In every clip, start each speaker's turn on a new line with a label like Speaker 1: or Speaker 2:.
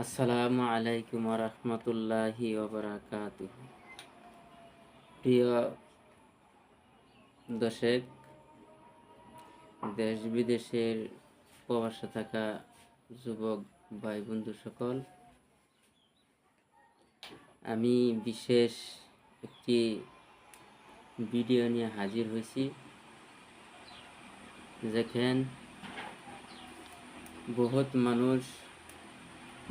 Speaker 1: আসসালামু আলাইকুম ওয়া রাহমাতুল্লাহি ওয়া বারাকাতুহু। প্রিয় দর্শক, দেশ বিদেশের প্রবাসে থাকা যুবক ভাই বন্ধু সকল, আমি বিশেষ একটি ভিডিও নিয়ে হাজির হয়েছি। দেখেন, বহুত মানুষ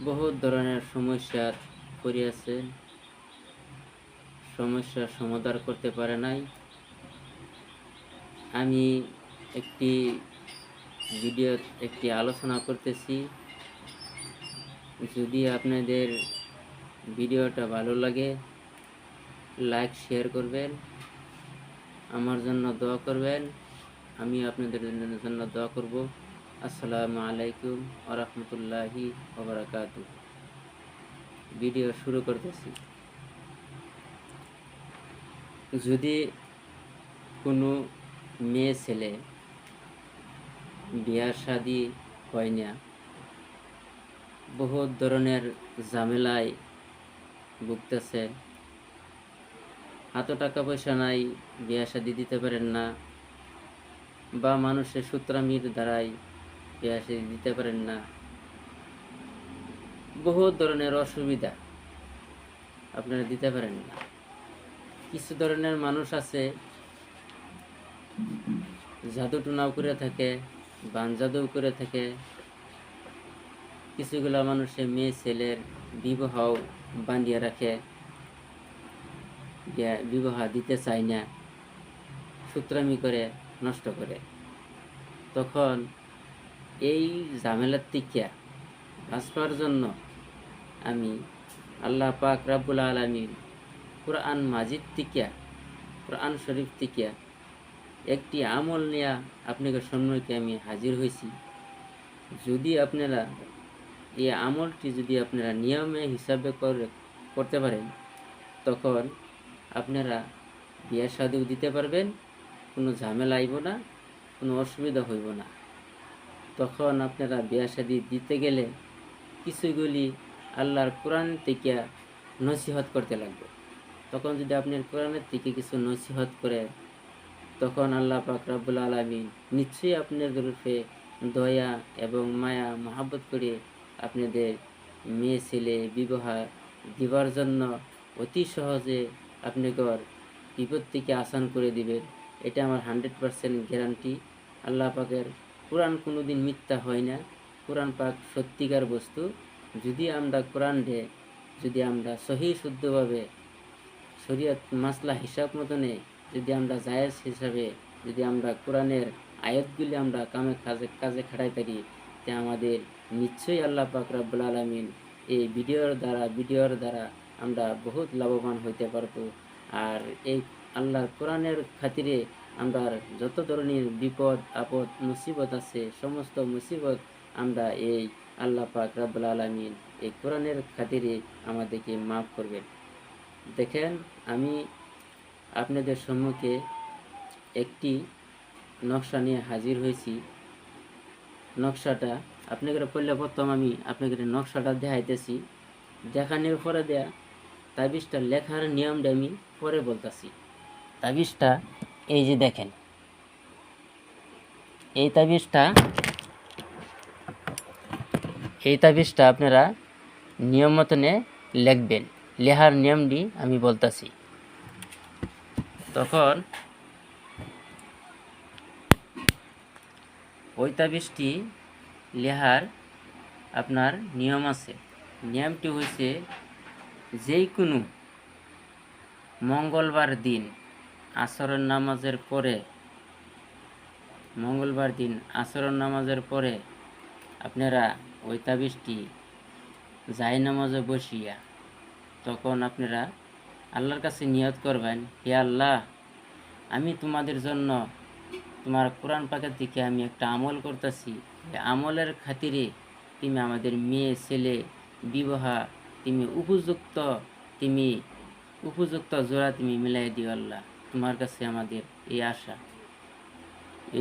Speaker 1: বহুত ধরনের সমস্যার পড়িয়াছেন, সমস্যার সমাধান করতে পারে নাই। আমি একটি ভিডিও একটি আলোচনা করতেছি। যদি আপনাদের ভিডিওটা ভালো লাগে, লাইক শেয়ার করবেন, আমার জন্য দোয়া করবেন, আমি আপনাদের জন্য দোয়া করব। আসসালামু আলাইকুম ওয়া রাহমাতুল্লাহি ওয়া বারাকাতুহু। ভিডিও শুরু করতেছি। যদি কোনো মেয়ে ছেলে বিয়া শাদী হয় না, বহুত ধরনের ঝামেলায় ভুগতেছে, হাতে টাকা পয়সা নাই, বিয়া শাদী দিতে পারেন না, বা মানুষের সূত্রামির দ্বারাই বিয়া শাদী দিতে পারেন না, বহুত ধরনের অসুবিধা আপনারা দিতে পারেন না। কিছু ধরনের মানুষ আছে জাদু টুনাও করে থাকে, বান জাদু করে থাকে। কিছুগুলা মানুষের মেয়ে ছেলের বিবাহ বান্ধিয়ে রাখে, বিবাহ দিতে চায় না, সূত্রামি করে নষ্ট করে। তখন এই ঝামেলার থেকে বাঁচবার জন্য আমি আল্লাহ পাক রাব্বুল আলামিন কুরআন মাজিদ থেকে, কুরআন শরীফ থেকে একটি আমল নিয়ে আপনাদের সম্মুখে আমি হাজির হয়েছি। যদি আপনারা এই আমলটি যদি আপনারা নিয়মে হিসাবে করতে পারেন, তখন আপনারা বিয়ে শাদীও দিতে পারবেন, কোনো ঝামেলা আইব না, কোনো অসুবিধা হইব না। তখন আপনারা বিয়ে শাদী দিতে গেলে কিছুগুলি আল্লাহর কোরআন থেকে নসিহত করতে লাগবে। তখন যদি আপনি কোরআনের থেকে কিছু নসিহত করে, তখন আল্লাহ পাক রব্বুল আলামিন নিশ্চয়ই আপনাদের রূপে দয়া এবং মায়া মহাব্বত করে আপনাদের মেয়ে ছেলে বিবাহ দিবার জন্য অতি সহজে আপনাদের বিপদ থেকে আসান করে দিবেন। এটা আমার 100% গ্যারান্টি। আল্লাহ পাকের কোরআন কোনোদিন মিথ্যা হয় না। কোরআন পাক সত্যিকার বস্তু। যদি আমরা কোরআনকে যদি আমরা সহি শুদ্ধভাবে শরীয়ত মাসলা হিসাব মতনে যদি আমরা জায়েজ হিসাবে যদি আমরা কোরআনের আয়াতগুলি আমরা কাজে খাটাই থাকি, তে আমাদের নিশ্চয়ই আল্লাহ পাক রব্বুল আলামিন এই ভিডিওর দ্বারা আমরা বহুত লাভবান হইতে পারবো। আর এই আল্লাহর কোরআনের খাতিরে আমরা যত ধরনের বিপদ আপদ মুসিবত আছে, সমস্ত মুসিবত আমরা এই আল্লাহ পাক রব্বুল আলামিন এই কোরআনের খাতিরে আমাদেরকে মাফ করবেন। দেখেন, আমি আপনাদের সম্মুখে একটি নকশা নিয়ে হাজির হয়েছি। নকশাটা আপনাদের পড়লে প্রথম আমি আপনাদের নকশাটা দেখাইতেছি। দেখানোর পরে দেয়া তাবিজটা লেখার নিয়মটা আমি পরে বলতেছি। তাবিজটা এই যে দেখেন, এই তাবিজটা আপনারা নিয়ম মতনে লিখবেন। লেখার নিয়মটি আমি বলতেছি। তখন ওই তাবিজটি লেখার আপনার নিয়ম আছে। নিয়মটি হয়েছে, যেই কোনো মঙ্গলবার দিন আসরের নামাজের পরে আপনারা ওই তাবিজটি জায়নামাজে বসিয়া তখন আপনারা আল্লাহর কাছে নিয়ত করবেন, হে আল্লাহ, আমি তোমাদের জন্য তোমার কোরআন পাকের থেকে আমি একটা আমল করতেছি। আমলের খাতিরে তুমি আমাদের মেয়ে ছেলে বিবাহ তুমি উপযুক্ত জোড়া তুমি মিলাই দিও আল্লাহ। তোমার কাছে আমাদের এই আশা।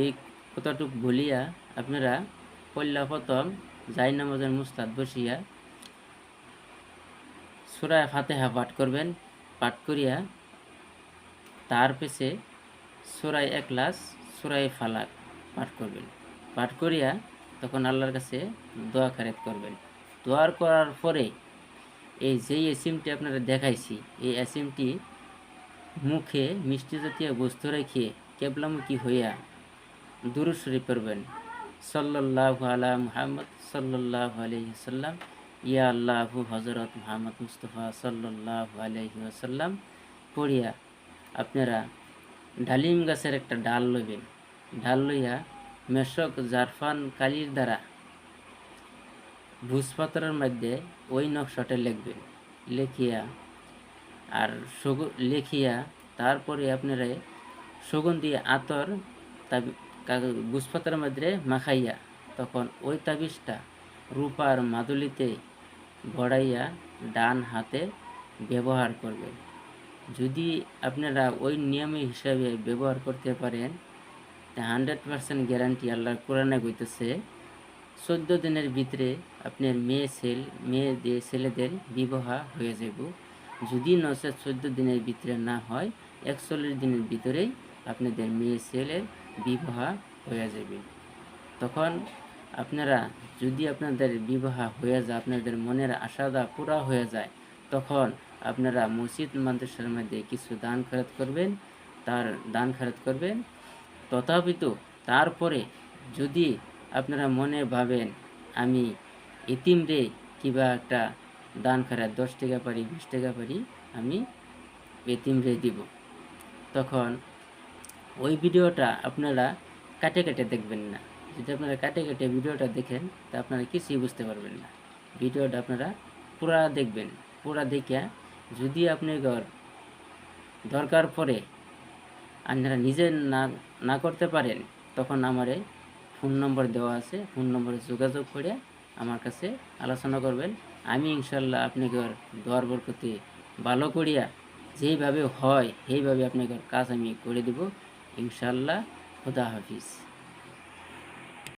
Speaker 1: এই কথাটুক বলিয়া আপনারা পল্লা প্রথম জায়নামাজের মুস্তাদ বসিয়া সূরা ফাতিহা পাঠ করবেন। পাঠ করিয়া তার পেছে সূরা ইখলাস, সূরা ফালাক পাঠ করবেন। পাঠ করিয়া তখন আল্লাহর কাছে দোয়া খায়ের করবেন। দোয়া করার পরে এই যেই এসিমটি আপনারা দেখাইছি, এই এসিমটি মুখে মিষ্টি জাতীয় বস্তু রেখে কেবলামুখী হইয়া দুরূদ শরীফ পড়বেন। সাল্লাল্লাহু আলা মুহাম্মদ সাল্লাল্লাহু আলাইহি ওয়াসাল্লাম, ইয়া আল্লাহু হযরত মুহাম্মদ মুস্তাফা সাল্লাল্লাহু আলাইহি ওয়াসাল্লাম পড়িয়া আপনারা ডালিম গাছের একটা ডাল লইবেন। ডাল লইয়া মেশক জারফান কালির দ্বারা ভূজপাত্রের মধ্যে ওই নকশাটা লিখবেন। লিখিয়া আর লিখিয়া তারপরে আপনারা সুগন্ধি আতর ভূজপাত্রের মধ্যে মাখাইয়া তখন ওই তাবিজটা রূপার মাদুলিতে গড়াইয়া ডান হাতে ব্যবহার করবেন। যদি আপনারা ওই নিয়ম হিসাবে ব্যবহার করতে পারেন, 100% গ্যারান্টি আল্লাহর কোরআনে কইতেছে 14 দিনের ভিতরে আপনার মেয়েদের ছেলেদের বিবাহ হয়ে যাব। যদি নচেত 14 দিনের ভিতরে না হয়, 41 দিনের ভিতরেই আপনাদের মেয়ে ছেলের বিবাহ হয়ে যাবে। তখন আপনারা যদি আপনাদের বিবাহ হয়ে যায়, আপনাদের মনের আশাটা পুরা হয়ে যায়, তখন আপনারা মসজিদ মাদ্রাসার মধ্যে কিছু দান খয়রাত করবেন। তথাপিত তারপরে যদি আপনারা মনে ভাবেন আমি এতিমরে কিবা একটা দান খয়রাত 10 টাকা পারি, 20 টাকা পারি, আমি এতিমরে দিব, তখন ওই ভিডিওটা আপনারা কাটে দেখবেন না। যদি আপনারা কাটে ভিডিওটা দেখেন, তা আপনারা কিছুই বুঝতে পারবেন না। ভিডিওটা আপনারা পুরা দেখবেন। পুরা দেখিয়া যদি আপনার দরকার পড়ে আপনারা নিজে না করতে পারেন, তখন আমারে ফোন নম্বর দেওয়া আছে, ফোন নম্বরে যোগাযোগ করে আমার কাছে আলোচনা করবেন। আমি ইনশাল্লাহ আপনাদের দোয়ার বরকতে ভালো করিয়া যেইভাবে হয় সেইভাবে আপনাদের কাজ আমি করে দেব ইনশাল্লাহ। খুদা হাফিজ।